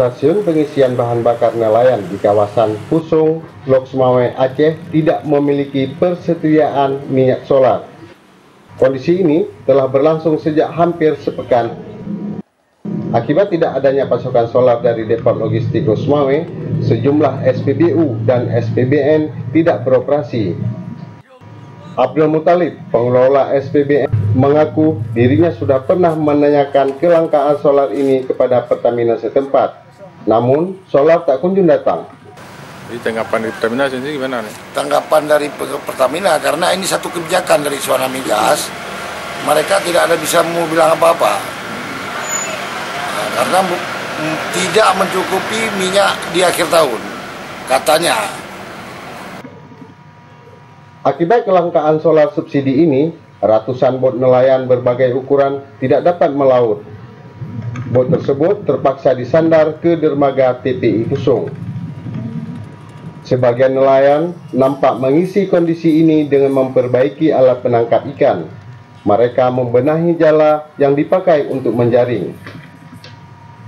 stasiun pengisian bahan bakar nelayan di kawasan Pusung, Lok Sumawe, Aceh tidak memiliki persediaan minyak solar. Kondisi ini telah berlangsung sejak hampir sepekan. Akibat tidak adanya pasokan solar dari Depot Logistik Lok Sumawe, sejumlah SPBU dan SPBN tidak beroperasi. Abdul Muthalib, pengelola SPBN, mengaku dirinya sudah pernah menanyakan kelangkaan solar ini kepada Pertamina setempat, namun solar tak kunjung datang. Jadi tanggapan dari Pertamina sendiri gimana nih? Tanggapan dari Pertamina, karena ini satu kebijakan dari Suara Migas, mereka tidak ada bisa mau bilang apa-apa, karena tidak mencukupi minyak di akhir tahun, katanya. Akibat kelangkaan solar subsidi ini, ratusan bot nelayan berbagai ukuran tidak dapat melaut. Bot tersebut terpaksa disandar ke dermaga TPI Pusung. Sebagian nelayan nampak mengisi kondisi ini dengan memperbaiki alat penangkap ikan. Mereka membenahi jala yang dipakai untuk menjaring.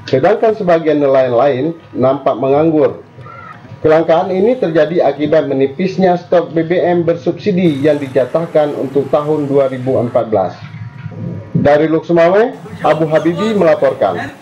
Sedangkan sebagian nelayan lain nampak menganggur. Kelangkaan ini terjadi akibat menipisnya stok BBM bersubsidi yang dijatahkan untuk tahun 2014. Dari Lok Sumawe, Abu Habibi melaporkan.